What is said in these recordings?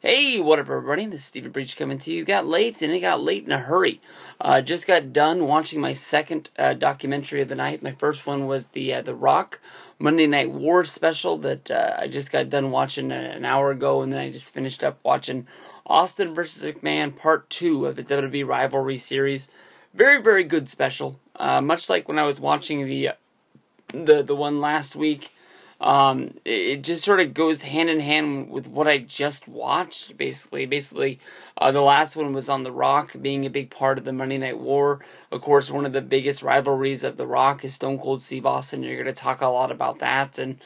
Hey, what up, everybody? This is Stevie Breach coming to you. Got late, and it got late in a hurry. Just got done watching my second documentary of the night. My first one was the Rock Monday Night War special that I just got done watching an hour ago, and then I just finished up watching Austin vs. McMahon Part 2 of the WWE Rivalries series. Very, very good special. Much like when I was watching the one last week. It just sort of goes hand in hand with what I just watched, basically. The last one was on The Rock being a big part of the Monday Night War. Of course, one of the biggest rivalries of The Rock is Stone Cold Steve Austin. You're going to talk a lot about that, and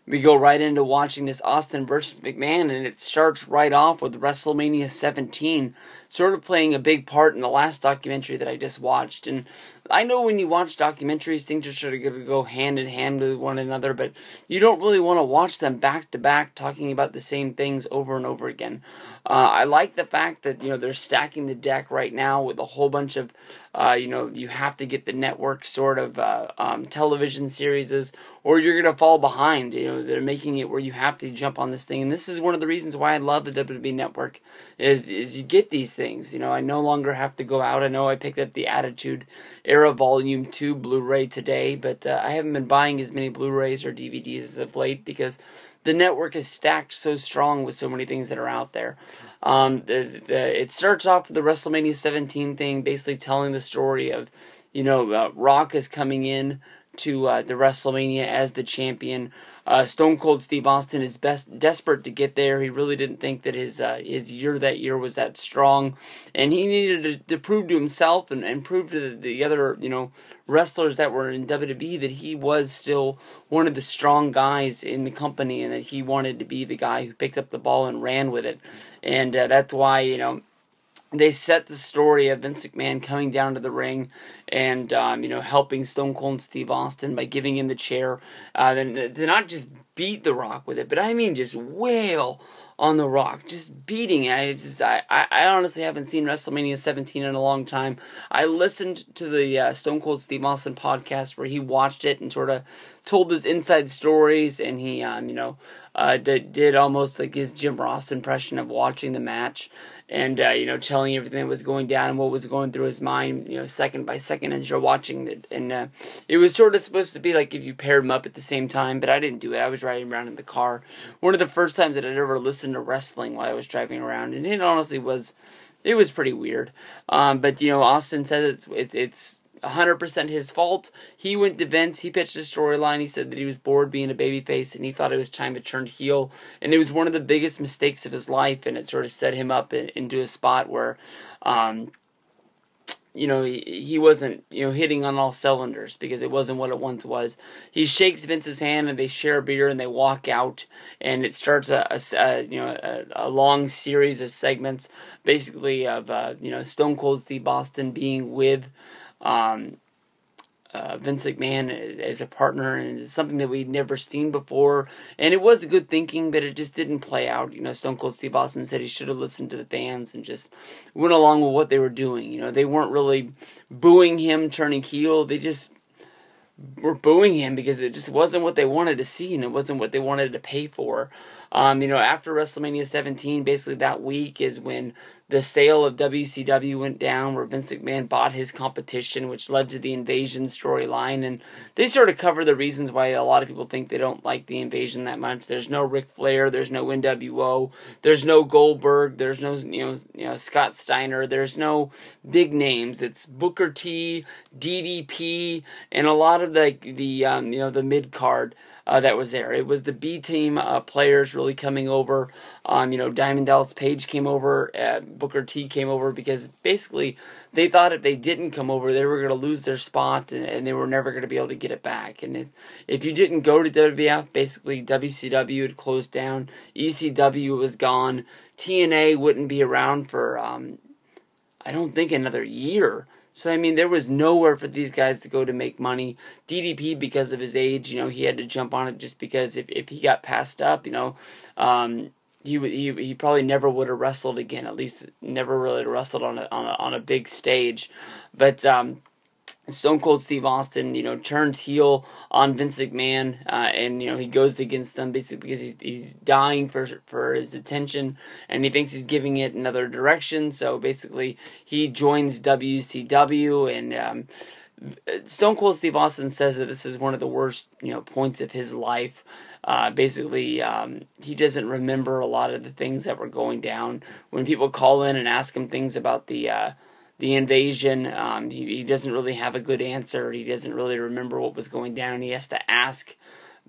we go right into watching this Austin versus McMahon, and it starts right off with WrestleMania 17, sort of playing a big part in the last documentary that I just watched. And I know when you watch documentaries, things are sort of going to go hand in hand with one another, but you don't really want to watch them back to back, talking about the same things over and over again. I like the fact that, they're stacking the deck right now with a whole bunch of, you have to get the network sort of television series, or you're going to fall behind. They're making it where you have to jump on this thing. And this is one of the reasons why I love the WWE Network, is you get these things. I no longer have to go out. I know I picked up the Attitude Era Volume 2 Blu-ray today, but I haven't been buying as many Blu-rays or DVDs as of late because the network is stacked so strong with so many things that are out there. It starts off with the WrestleMania 17 thing, basically telling the story of, Rock is coming in to the WrestleMania as the champion. Stone Cold Steve Austin is desperate to get there. He really didn't think that his year that year was that strong, and he needed to prove to himself and prove to the other wrestlers that were in WWE that he was still one of the strong guys in the company, and that he wanted to be the guy who picked up the ball and ran with it. And that's why they set the story of Vince McMahon coming down to the ring and, helping Stone Cold Steve Austin by giving him the chair. To not just beat The Rock with it, but I mean just wail on The Rock, just beating it. I honestly haven't seen WrestleMania 17 in a long time. I listened to the Stone Cold Steve Austin podcast where he watched it and sort of told his inside stories, and he, did almost like his Jim Ross impression of watching the match, and, telling everything that was going down and what was going through his mind, second by second as you're watching it. And it was sort of supposed to be like if you paired them up at the same time, but I didn't do it. I was riding around in the car. One of the first times that I'd ever listened to wrestling while I was driving around, and it honestly was, it was pretty weird. But, Austin says it's 100% his fault. He went to Vince, he pitched a storyline, he said that he was bored being a babyface, and he thought it was time to turn heel, and it was one of the biggest mistakes of his life, and it sort of set him up into a spot where, he wasn't, hitting on all cylinders, because it wasn't what it once was. He shakes Vince's hand, and they share a beer, and they walk out, and it starts a long series of segments, basically of, Stone Cold Steve Austin being with Vince McMahon as a partner, and it's something that we'd never seen before, and it was good thinking, but it just didn't play out. Stone Cold Steve Austin said he should have listened to the fans and just went along with what they were doing. They weren't really booing him turning heel, they just were booing him because it just wasn't what they wanted to see, and it wasn't what they wanted to pay for. After WrestleMania 17, basically that week is when the sale of WCW went down, where Vince McMahon bought his competition, which led to the Invasion storyline, and they sort of cover the reasons why a lot of people think they don't like the Invasion that much. There's no Ric Flair, there's no NWO, there's no Goldberg, there's no Scott Steiner, there's no big names. It's Booker T, DDP, and a lot of the mid card. That was there. It was the B team players really coming over. Diamond Dallas Page came over, Booker T came over, because basically they thought if they didn't come over, they were going to lose their spot, and they were never going to be able to get it back. And if you didn't go to WWF, basically WCW had closed down, ECW was gone, TNA wouldn't be around for, I don't think, another year. So, there was nowhere for these guys to go to make money. DDP, because of his age, he had to jump on it just because if he got passed up, he probably never would have wrestled again. At least never really wrestled on a big stage. But Stone Cold Steve Austin, turns heel on Vince McMahon, and he goes against them basically because he's dying for his attention, and he thinks he's giving it another direction. So basically, he joins WCW, and Stone Cold Steve Austin says that this is one of the worst points of his life. Basically, he doesn't remember a lot of the things that were going down. When people call in and ask him things about the invasion, he doesn't really have a good answer. He doesn't really remember what was going down. He has to ask,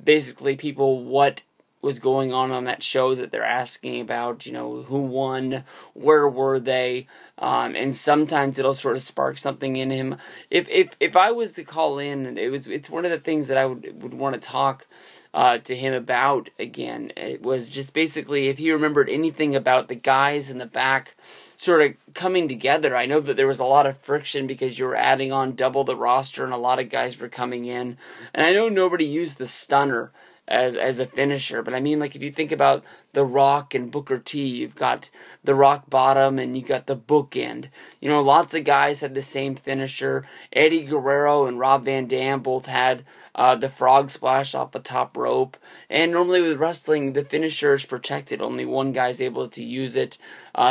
basically, people what was going on that show that they're asking about, who won, where were they, and sometimes it'll sort of spark something in him. If I was to call in, it's one of the things that I would want to talk to him about again. It was just basically if he remembered anything about the guys in the back sort of coming together. I know that there was a lot of friction because you were adding on double the roster and a lot of guys were coming in. And I know nobody used the stunner as a finisher, but I mean, like, if you think about The Rock and Booker T, you've got the rock bottom and you got the bookend. Lots of guys had the same finisher. Eddie Guerrero and Rob Van Dam both had the frog splash off the top rope. And normally with wrestling, the finisher is protected. Only one guy's able to use it.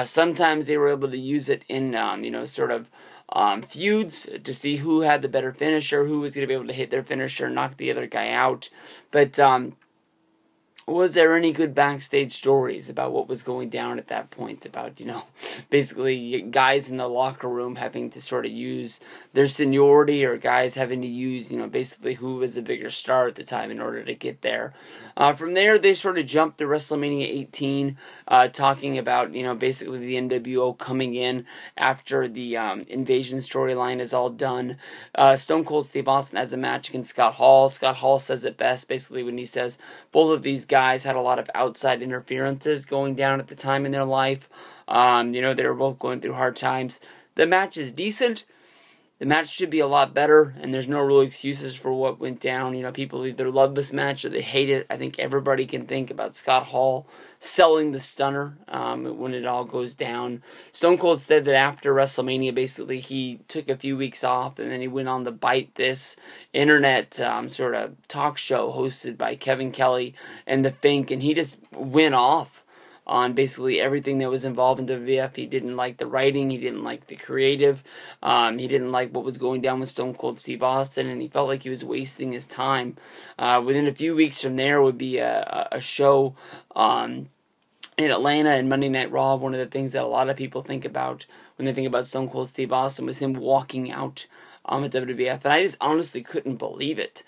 Sometimes they were able to use it in, feuds to see who had the better finisher, who was going to be able to hit their finisher and knock the other guy out. But was there any good backstage stories about what was going down at that point? About, basically guys in the locker room having to sort of use their seniority, or guys having to use, basically who was the bigger star at the time in order to get there. From there, they sort of jumped to WrestleMania 18, talking about, basically the NWO coming in after the invasion storyline is all done. Stone Cold Steve Austin has a match against Scott Hall. Scott Hall says it best, basically, when he says both of these guys had a lot of outside interferences going down at the time in their life. They were both going through hard times. The match is decent. The match should be a lot better, and there's no real excuses for what went down. People either love this match or they hate it. I think everybody can think about Scott Hall selling the stunner when it all goes down. Stone Cold said that after WrestleMania, basically, he took a few weeks off, and then he went on the Bite This internet sort of talk show hosted by Kevin Kelly and The Fink, and he just went off on basically everything that was involved in WWF. He didn't like the writing, he didn't like the creative, he didn't like what was going down with Stone Cold Steve Austin, and he felt like he was wasting his time. Within a few weeks from there would be a show in Atlanta and Monday Night Raw. One of the things that a lot of people think about when they think about Stone Cold Steve Austin was him walking out at WWF, and I just honestly couldn't believe it.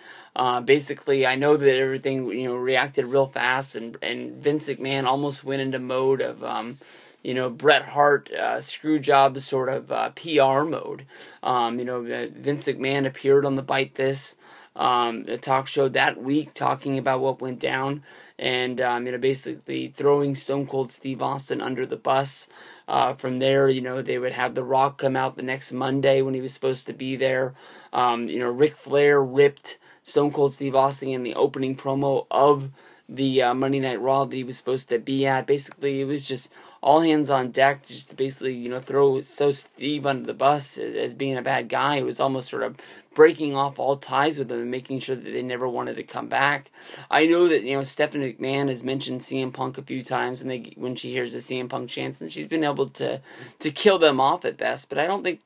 Basically, I know that everything reacted real fast, and Vince McMahon almost went into mode of Bret Hart screw job sort of PR mode. Vince McMahon appeared on the Bite This talk show that week, talking about what went down, and basically throwing Stone Cold Steve Austin under the bus. From there, they would have The Rock come out the next Monday when he was supposed to be there. Ric Flair ripped Stone Cold Steve Austin in the opening promo of the Monday Night Raw that he was supposed to be at. Basically, it was just all hands on deck, just to basically, throw Steve under the bus as being a bad guy. It was almost sort of breaking off all ties with them and making sure that they never wanted to come back. I know that, Stephanie McMahon has mentioned CM Punk a few times, and when she hears the CM Punk chants, and she's been able to kill them off at best, but I don't think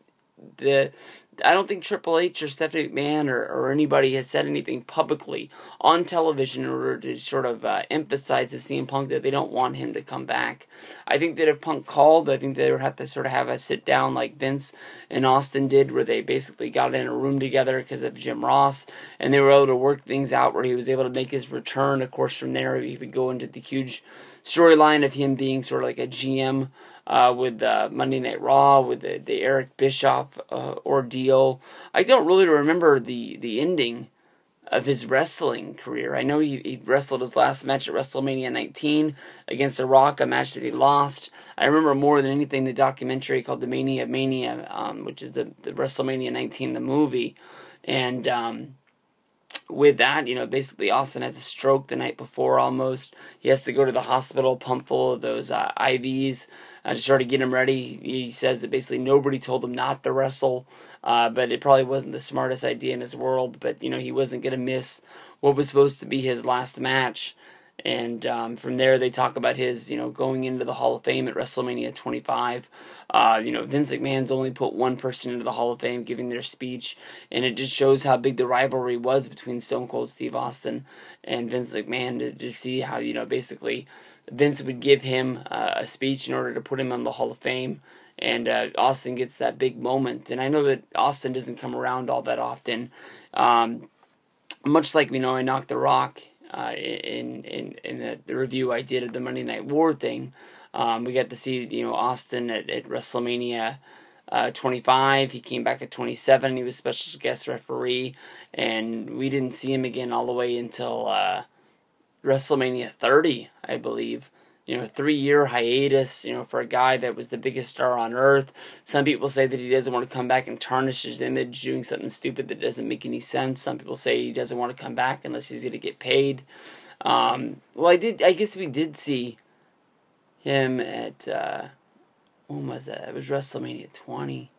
Triple H or Stephanie McMahon or anybody has said anything publicly on television in order to sort of emphasize to CM Punk that they don't want him to come back. I think that if Punk called, I think they would have to sort of have a sit down like Vince and Austin did, where they basically got in a room together because of Jim Ross, and they were able to work things out where he was able to make his return. Of course, from there, he would go into the huge storyline of him being sort of like a GM with Monday Night Raw, with the Eric Bischoff ordeal. I don't really remember the ending of his wrestling career. I know he wrestled his last match at WrestleMania 19 against The Rock, a match that he lost. I remember more than anything the documentary called The Mania of Mania, which is the WrestleMania 19, the movie. And with that, basically Austin has a stroke the night before almost. He has to go to the hospital, pump full of those IVs to try to get him ready. He says that basically nobody told him not to wrestle, but it probably wasn't the smartest idea in his world. But, he wasn't going to miss what was supposed to be his last match. And from there, they talk about his, going into the Hall of Fame at WrestleMania 25. Vince McMahon's only put one person into the Hall of Fame giving their speech, and it just shows how big the rivalry was between Stone Cold Steve Austin and Vince McMahon to see how, basically Vince would give him a speech in order to put him on the Hall of Fame, and Austin gets that big moment. And I know that Austin doesn't come around all that often, much like, I knocked The Rock in the review I did of the Monday Night War thing. We got to see, Austin at WrestleMania 25. He came back at 27. He was special guest referee, and we didn't see him again all the way until WrestleMania 30, I believe. 3-year hiatus, for a guy that was the biggest star on earth. Some people say that he doesn't want to come back and tarnish his image doing something stupid that doesn't make any sense. Some people say he doesn't want to come back unless he's going to get paid. I guess we did see him at, when was that? It was WrestleMania 20.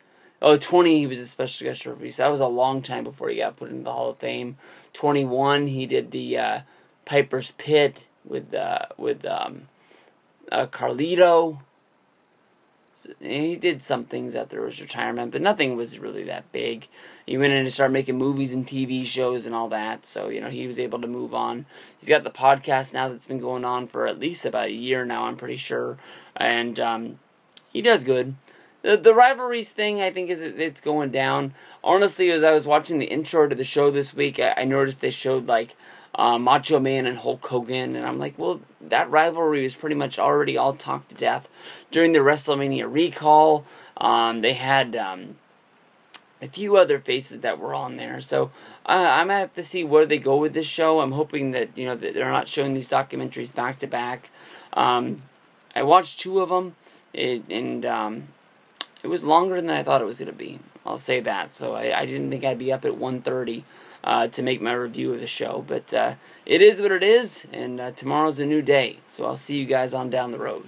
Oh, 20, he was a special guest referee. So that was a long time before he got put into the Hall of Fame. 21, he did the Piper's Pit with Carlito. He did some things after his retirement, but nothing was really that big. He went in and started making movies and TV shows and all that, so, he was able to move on. He's got the podcast now that's been going on for at least about a year now, I'm pretty sure, and he does good. The rivalries thing, I think, it's going down. Honestly, as I was watching the intro to the show this week, I noticed they showed, Macho Man and Hulk Hogan, and I'm like, well, that rivalry was pretty much already all talked to death during the WrestleMania recall. They had a few other faces that were on there, so I'm gonna have to see where they go with this show. I'm hoping that that they're not showing these documentaries back to back. I watched 2 of them, and it was longer than I thought it was gonna be. I'll say that. So I didn't think I'd be up at 1:30. To make my review of the show. But it is what it is, and tomorrow's a new day. So I'll see you guys on down the road.